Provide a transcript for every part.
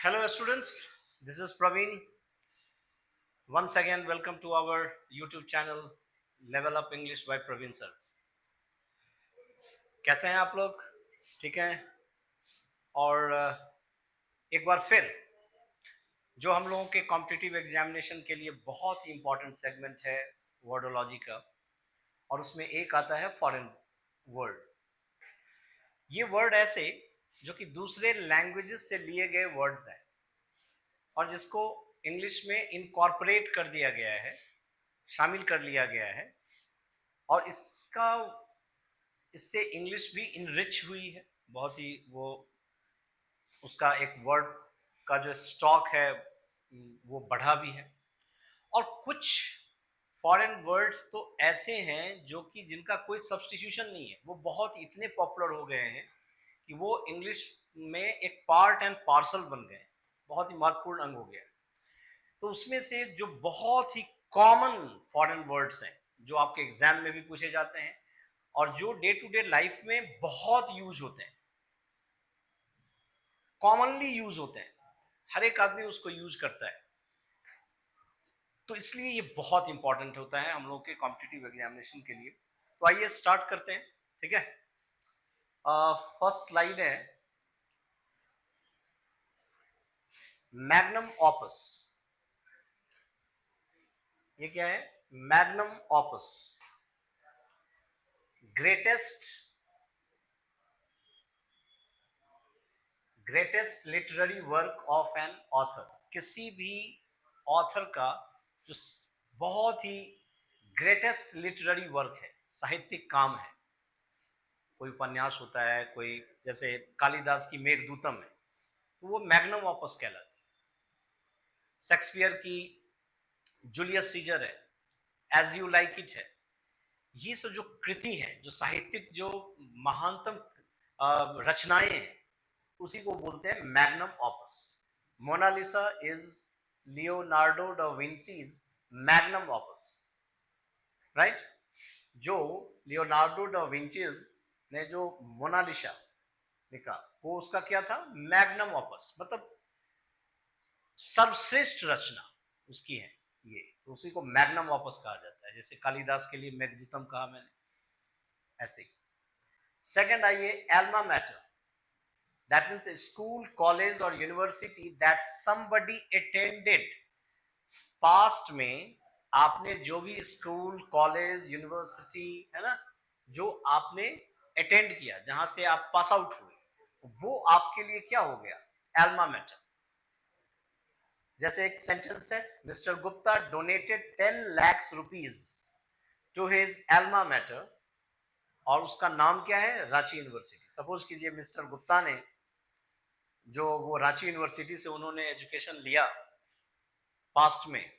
Hello students, this is Praveen. Once again, welcome to our YouTube channel Level Up English by Praveen Sir. कैसे हैं आप लोग? ठीक हैं? और एक बार फिर जो हम लोगों के कॉम्पिटिटिव एग्जामिनेशन के लिए बहुत ही इंपॉर्टेंट सेगमेंट है वर्डोलॉजी का, और उसमें एक आता है फॉरेन वर्ड। ये वर्ड ऐसे जो कि दूसरे लैंग्वेजेस से लिए गए वर्ड्स हैं और जिसको इंग्लिश में इनकॉर्पोरेट कर दिया गया है, शामिल कर लिया गया है, और इससे इंग्लिश भी इनरिच हुई है। बहुत ही वो उसका एक वर्ड का जो स्टॉक है वो बढ़ा भी है। और कुछ फॉरेन वर्ड्स तो ऐसे हैं जो कि जिनका कोई सब्स्टिट्यूशन नहीं है, वो बहुत इतने पॉपुलर हो गए हैं कि वो इंग्लिश में एक पार्ट एंड पार्सल बन गए, बहुत ही महत्वपूर्ण अंग हो गया। तो उसमें से जो बहुत ही कॉमन फॉरेन वर्ड्स हैं जो आपके एग्जाम में भी पूछे जाते हैं और जो डे टू डे लाइफ में बहुत यूज होते हैं, कॉमनली यूज होते हैं, हर एक आदमी उसको यूज करता है, तो इसलिए ये बहुत इंपॉर्टेंट होता है हम लोग के कॉम्पिटिटिव एग्जामिनेशन के लिए। तो आइए स्टार्ट करते हैं। ठीक है, फर्स्ट स्लाइड है मैग्नम ऑपस। ये क्या है? Magnum opus, greatest literary work of an author. किसी भी ऑथर का जो बहुत ही ग्रेटेस्ट लिटरेरी वर्क है, साहित्यिक काम है, कोई उपन्यास होता है, कोई जैसे कालिदास की मेघदूतम है, तो वो मैग्नम ऑपस कहलाती है। शेक्सपियर की जूलियस सीजर है, एज यू लाइक इट है। ये सब जो कृति है, जो साहित्यिक जो महानतम रचनाएं हैं, उसी को बोलते हैं magnum opus. Mona Lisa is Leonardo da Vinci's magnum opus, right? जो लियोनार्डो डा विंचीज ने जो मोनालिसा लिखा, वो उसका क्या था? मैग्नम ऑपस, मतलब सर्वश्रेष्ठ रचना उसकी है ये, तो उसी को मैग्नम ऑपस कहा जाता है। जैसे कालिदास के लिए मेघदूतम कहा मैंने, ऐसे ही। सेकंड आइए, alma mater. That means school, college और university that somebody attended. Past में आपने जो भी स्कूल, कॉलेज, यूनिवर्सिटी है ना, जो आपने अटेंड किया, जहां से आप पास आउट हुए, वो आपके लिए क्या हो गया? Alma mater. जैसे एक सेंटेंस है, mister Gupta donated 10 lakh rupees to his alma mater, और उसका नाम क्या है? रांची यूनिवर्सिटी। सपोज कीजिए मिस्टर गुप्ता ने जो वो रांची यूनिवर्सिटी से उन्होंने एजुकेशन लिया पास्ट में,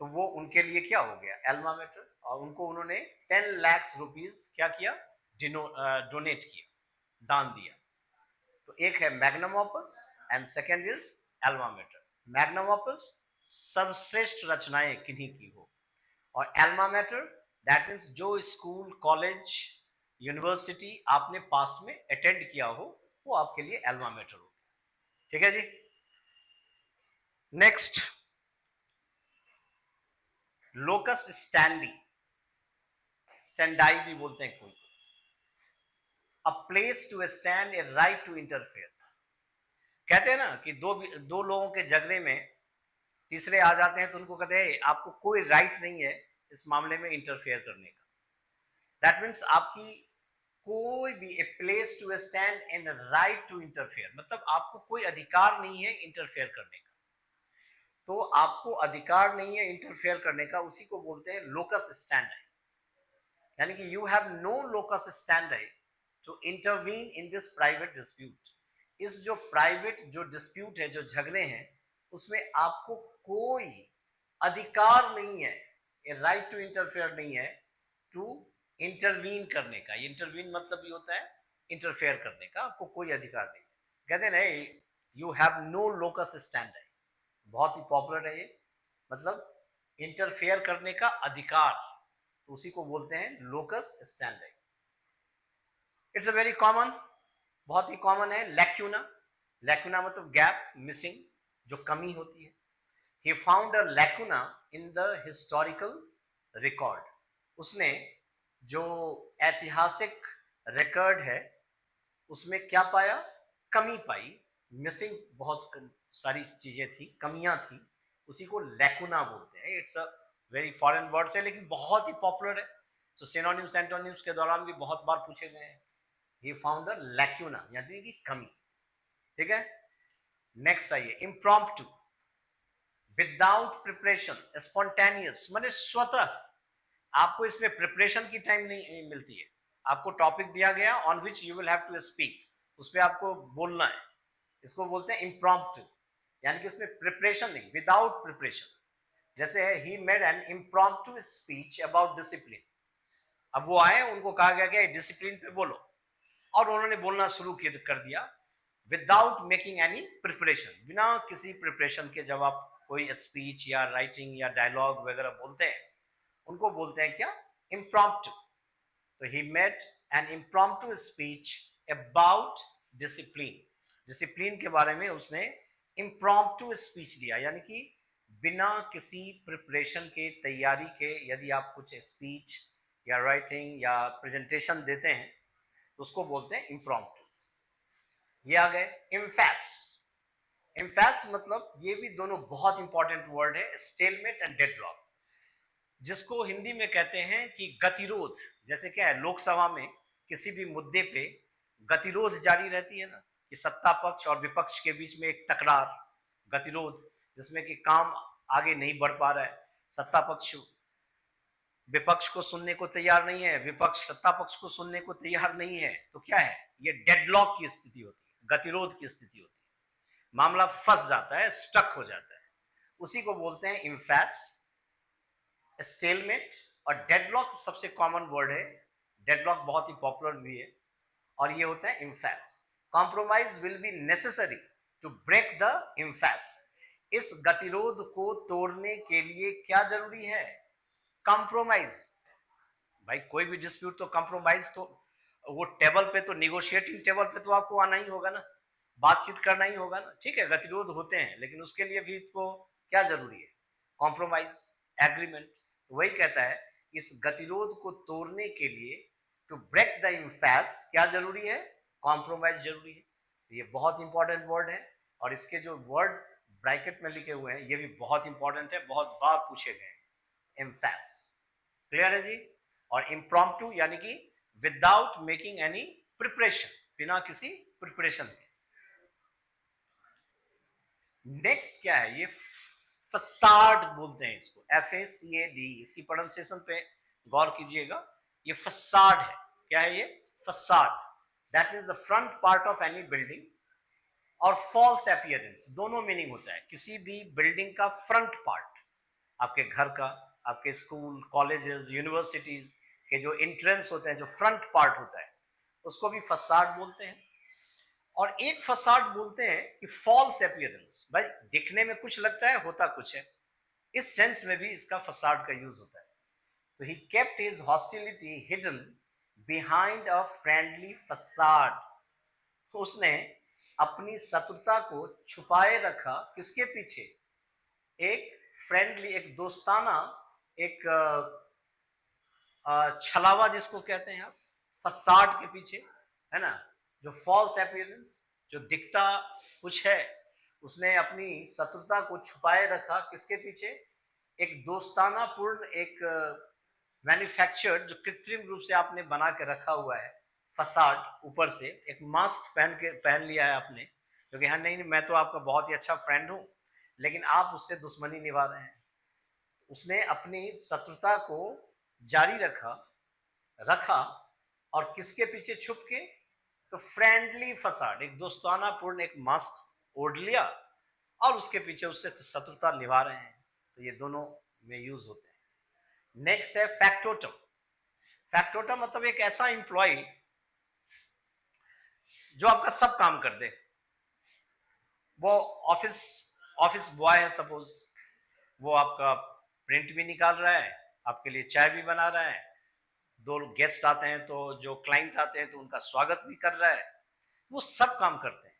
तो वो उनके लिए क्या हो गया? Alma mater. और उनको उन्होंने 10 लाख रुपीज क्या किया? डोनेट किया, दान दिया। तो एक है magnum opus and second is Elma matter. Magnum opus सर्वश्रेष्ठ रचनाएं किन्हीं की हो, और एल्मा मैटर दैट मीन्स जो स्कूल, कॉलेज, यूनिवर्सिटी आपने पास्ट में अटेंड किया हो, वो आपके लिए एल्मा मैटर हो। ठीक है जी। नेक्स्ट, लोकस स्टैंडी, स्टैंडाई भी बोलते हैं कोई। A place to stand, a right to interfere. कहते हैं ना कि दो लोगों के झगड़े में तीसरे आ जाते हैं, तो उनको कहते हैं आपको कोई राइट नहीं है इस मामले में इंटरफेयर करने का। दैट मीन्स आपकी कोई भी, a place to stand and right to interfere, मतलब आपको कोई अधिकार नहीं है इंटरफेयर करने का। तो आपको अधिकार नहीं है इंटरफेयर करने का, उसी को बोलते हैं लोकस स्टैंडी। यानी कि you have no locus standi to intervene in this private dispute. इस जो प्राइवेट जो डिस्प्यूट है, जो झगड़े हैं, उसमें आपको कोई अधिकार नहीं है, राइट टू इंटरफेयर नहीं है, टू इंटरवीन करने का। इंटरवीन मतलब ये होता है इंटरफेयर करने का, आपको कोई अधिकार नहीं। कहते नहीं, you have no locus standi, बहुत ही पॉपुलर है ये, मतलब इंटरफेयर करने का अधिकार, तो उसी को बोलते हैं locus standi. It's a very common, बहुत ही कॉमन है लैक्यूना। लैकुना मतलब गैप, मिसिंग, जो कमी होती है। He found a lacuna in the historical record, उसने जो ऐतिहासिक रिकॉर्ड है उसमें क्या पाया, कमी पाई, मिसिंग बहुत सारी चीजें थी, कमियां थी, उसी को लैकुना बोलते हैं। It's a very foreign word है लेकिन बहुत ही पॉपुलर है, तो सिनोनिम्स एंटोनिम्स के दौरान भी बहुत बार पूछे गए हैं। ही फाउंड अ लैकुना यानी कि कमी, ठीक है। नेक्स्ट आइए, इम्प्रॉम्प्टू, विदाउट प्रिपरेशन, स्पॉन्टेनियस माने स्वतः, आपको इसमें प्रिपरेशन की टाइम नहीं मिलती है, आपको टॉपिक दिया गया on which you will have to speak, उस पर आपको बोलना है, इसको बोलते हैं इम्प्रॉम्प्टू, यानी कि इसमें प्रिपरेशन नहीं, विदाउट प्रिपरेशन। जैसे है he made an impromptu speech about discipline, अब वो आए, उनको कहा गया कि डिसिप्लिन पे बोलो, और उन्होंने बोलना शुरू कर दिया विदाउट मेकिंग एनी प्रिपरेशन, बिना किसी प्रिपरेशन के जब आप कोई स्पीच या राइटिंग या डायलॉग वगैरह बोलते हैं, उनको बोलते हैं क्या, इम्प्रॉम्प्टू। तो he made an impromptu speech about discipline, discipline के बारे में उसने इम्प्रॉम्प्टू स्पीच दिया, यानी कि बिना किसी प्रिपरेशन के, तैयारी के, यदि आप कुछ स्पीच या राइटिंग या प्रेजेंटेशन देते हैं तो उसको बोलते हैं इम्प्रॉम्प्टू। ये आ गए इम्फैस, इम्फैस मतलब ये भी दोनों बहुत इंपॉर्टेंट वर्ड है, स्टेलमेट एंड डेडलॉक, जिसको हिंदी में कहते हैं कि गतिरोध। जैसे क्या है, लोकसभा में किसी भी मुद्दे पे गतिरोध जारी रहती है ना, कि सत्ता पक्ष और विपक्ष के बीच में एक तकरार, गतिरोध, जिसमें कि काम आगे नहीं बढ़ पा रहा है, सत्ता पक्ष विपक्ष को सुनने को तैयार नहीं है, विपक्ष सत्ता पक्ष को सुनने को तैयार नहीं है, तो क्या है, ये डेडलॉक की स्थिति होती है, गतिरोध की स्थिति होती है, मामला फंस जाता है, स्टक हो जाता है, उसी को बोलते हैं इम्फैस, स्टेलमेट। और डेडलॉक सबसे कॉमन वर्ड है, डेडलॉक बहुत ही पॉपुलर भी है, और ये होता है impasse. Compromise will be necessary to break the impasse, इस गतिरोध को तोड़ने के लिए क्या जरूरी है, कॉम्प्रोमाइज। भाई कोई भी डिस्प्यूट तो कॉम्प्रोमाइज, तो वो टेबल पे, तो निगोशिएटिंग टेबल पे तो आपको आना ही होगा ना, बातचीत करना ही होगा ना, ठीक है, गतिरोध होते हैं लेकिन उसके लिए भी तो क्या जरूरी है, कॉम्प्रोमाइज, एग्रीमेंट। वही कहता है इस गतिरोध को तोड़ने के लिए, टू ब्रेक द इम्फैस क्या जरूरी है, कॉम्प्रोमाइज जरूरी है। ये बहुत इंपॉर्टेंट वर्ड है, और इसके जो वर्ड ब्रैकेट में लिखे हुए हैं ये भी बहुत इंपॉर्टेंट है, बहुत बार पूछे गए हैं। इम्फैस, क्लियर है जी। और इम्प्रॉम्प्टू यानी कि विदाउट मेकिंग एनी प्रिपरेशन, बिना किसी प्रिपरेशन के। नेक्स्ट क्या है, ये फसाड बोलते हैं इसको, FACAD, इसकी प्रोनाउंसिएशन पे गौर कीजिएगा, ये फसाड है। क्या है ये, facade, that means the front part of any building, और फॉल्स अपीयरेंस, दोनों मीनिंग होता है, किसी भी बिल्डिंग का फ्रंट पार्ट, आपके घर का, आपके स्कूल, कॉलेजेस, यूनिवर्सिटीज के जो एंट्रेंस होते हैं, जो फ्रंट पार्ट होता है, उसको भी फसाड बोलते हैं। और एक फसाड बोलते हैं कि फॉल्स अपीयरेंस, भाई दिखने में कुछ लगता है, होता कुछ है, इस सेंस में भी इसका फसाड का यूज होता है। तो he kept his hostility hidden behind a friendly facade, तो उसने अपनी शत्रुता को छुपाए रखा, किसके पीछे, एक फ्रेंडली, एक दोस्ताना, एक छलावा जिसको कहते हैं आप, फसाड के पीछे, है ना, जो फॉल्स अपीयरेंस, जो दिखता कुछ है, उसने अपनी शत्रुता को छुपाए रखा, किसके पीछे, एक दोस्ताना पूर्ण, एक मैन्युफैक्चर्ड, जो कृत्रिम रूप से आपने बना के रखा हुआ है, फसाड, ऊपर से एक मास्क पहन लिया है आपने, क्योंकि हाँ नहीं, मैं तो आपका बहुत ही अच्छा फ्रेंड हूं, लेकिन आप उससे दुश्मनी निभा रहे हैं। उसने अपनी शत्रुता को जारी रखा रखा और किसके पीछे छुप के, तो फ्रेंडली फसाड, एक दोस्ताना पूर्ण एक मास्क ओढ़ लिया और उसके पीछे उससे शत्रुता निभा रहे हैं, तो ये दोनों में यूज होते हैं। नेक्स्ट है फैक्टोटम, फैक्टोटम मतलब एक ऐसा इंप्लॉय जो आपका सब काम कर दे, वो ऑफिस ऑफिस बॉय है सपोज, वो आपका प्रिंट भी निकाल रहा है, आपके लिए चाय भी बना रहा है, दो गेस्ट आते हैं तो, जो क्लाइंट आते हैं तो उनका स्वागत भी कर रहा है, वो सब काम करते हैं,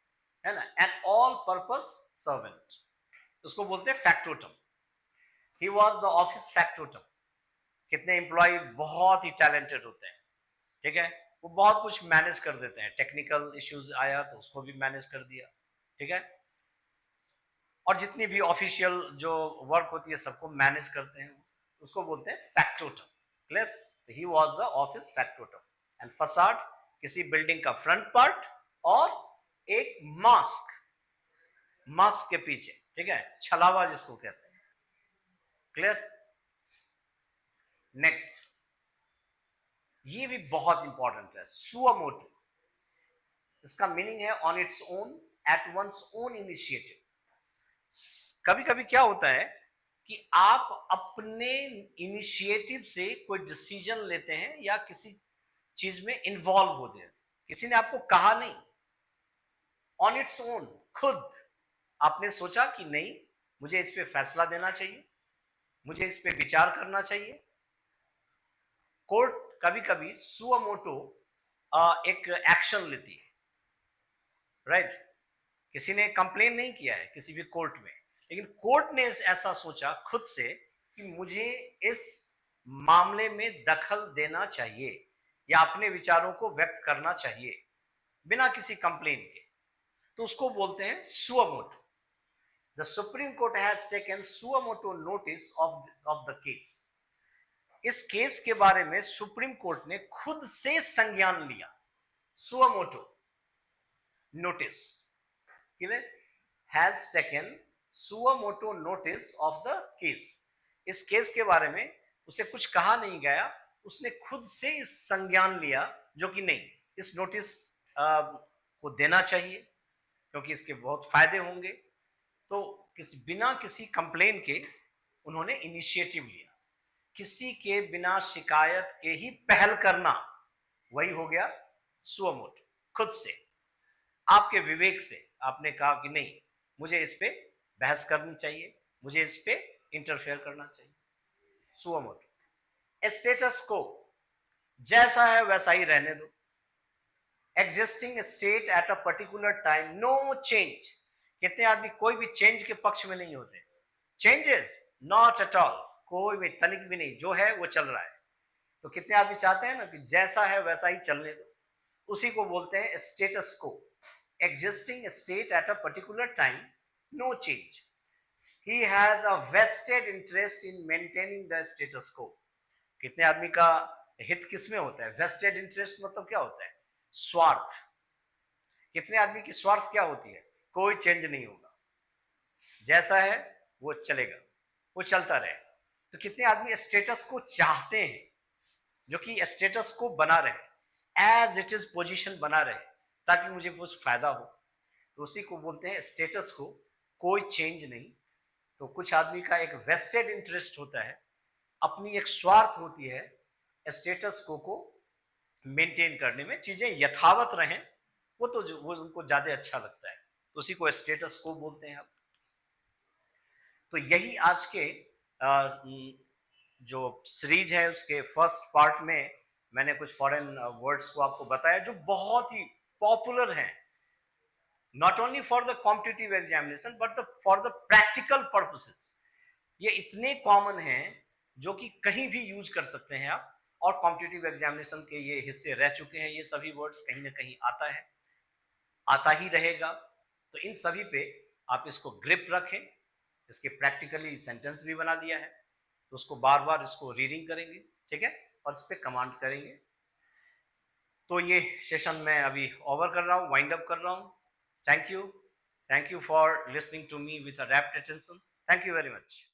है ना, एन ऑल पर्पस सर्वेंट, उसको बोलते हैं फैक्टोटम। He was the office फैक्टोटम। कितने एम्प्लॉय बहुत ही टैलेंटेड होते हैं, ठीक है, वो बहुत कुछ मैनेज कर देते हैं, टेक्निकल इश्यूज आया तो उसको भी मैनेज कर दिया, ठीक है, और जितनी भी ऑफिशियल जो वर्क होती है सबको मैनेज करते हैं, उसको बोलते हैं फैक्टोटम। Clear? He was the office फैक्टोटम। And facade किसी बिल्डिंग का फ्रंट पार्ट और एक मास्क, मास्क के पीछे, ठीक है, छलावा जिसको कहते हैं। क्लियर? नेक्स्ट, ये भी बहुत इंपॉर्टेंट है, सुओमोटो। इसका मीनिंग है on its own, at once own initiative. कभी कभी क्या होता है कि आप अपने इनिशिएटिव से कोई डिसीजन लेते हैं या किसी चीज में इन्वॉल्व होते हैं, किसी ने आपको कहा नहीं, ऑन इट्स ओन, खुद आपने सोचा कि नहीं मुझे इस पे फैसला देना चाहिए, मुझे इस पे विचार करना चाहिए। कोर्ट कभी कभी सुओमोटो एक एक्शन लेती है, राइट? किसी ने कंप्लेन नहीं किया है किसी भी कोर्ट में, लेकिन कोर्ट ने ऐसा सोचा खुद से कि मुझे इस मामले में दखल देना चाहिए या अपने विचारों को व्यक्त करना चाहिए बिना किसी कंप्लेन के, तो उसको बोलते हैं suo motu. The supreme court has taken suo motu notice of the case. इस केस के बारे में सुप्रीम कोर्ट ने खुद से संज्ञान लिया, suo motu notice, has taken suo motu notice of the case. इस केस के बारे में उसे कुछ कहा नहीं गया, उसने खुद से इस संज्ञान लिया जो कि नहीं, इस नोटिस को देना चाहिए क्योंकि इसके बहुत फायदे होंगे। तो बिना किसी कंप्लेन के उन्होंने इनिशिएटिव लिया, किसी के बिना शिकायत के ही पहल करना, वही हो गया सुओमोटो। खुद से, आपके विवेक से आपने कहा कि नहीं मुझे इस पे बहस करनी चाहिए, मुझे इस पे इंटरफेयर करना चाहिए, सुओमोटो। स्टेटस को जैसा है वैसा ही रहने दो, existing state at a particular time, no change. कितने आदमी कोई भी चेंज के पक्ष में नहीं होते, चेंजेस नॉट एट ऑल, कोई भी तनिक भी नहीं, जो है वो चल रहा है। तो कितने आदमी चाहते हैं ना कि जैसा है वैसा ही चलने दो, उसी को बोलते हैं स्टेटस को। existing state at a particular time, no change. He has a vested interest in maintaining the status quo. कितने आदमी का हित किसमें होता है? वेस्टेड इंटरेस्ट मतलब क्या होता है? स्वार्थ। कितने आदमी की स्वार्थ क्या होती है? कोई चेंज नहीं होगा, जैसा है वो चलेगा, वो चलता रहेगा। तो कितने आदमी स्टेटस को चाहते हैं, जो कि स्टेटस को बना रहे, एज इट इज पोजीशन बना रहे, ताकि मुझे कुछ फायदा हो, तो उसी को बोलते हैं स्टेटस को, कोई चेंज नहीं। तो कुछ आदमी का एक वेस्टेड इंटरेस्ट होता है, अपनी एक स्वार्थ होती है स्टेटस को मेंटेन करने में, चीजें यथावत रहें, वो तो वो उनको ज्यादा अच्छा लगता है, तो उसी को स्टेटस को बोलते हैं आप। तो यही आज के जो सीरीज है उसके फर्स्ट पार्ट में मैंने कुछ फॉरेन वर्ड्स को आपको बताया जो बहुत ही पॉपुलर हैं, not only for the competitive examination but for the practical purposes. ये इतने कॉमन हैं जो कि कहीं भी यूज कर सकते हैं आप, और कॉम्पिटिटिव एग्जामिनेशन के ये हिस्से रह चुके हैं, ये सभी वर्ड्स कहीं ना कहीं आता है, आता ही रहेगा। तो इन सभी पे आप इसको ग्रिप रखें, इसके प्रैक्टिकली सेंटेंस भी बना दिया है, तो उसको बार बार इसको रीडिंग करेंगे, ठीक है, और इस पर कमांड करेंगे। तो ये सेशन मैं अभी ओवर कर रहा हूँ, वाइंड अप कर रहा हूँ। Thank you for listening to me with a rapt attention. Thank you very much.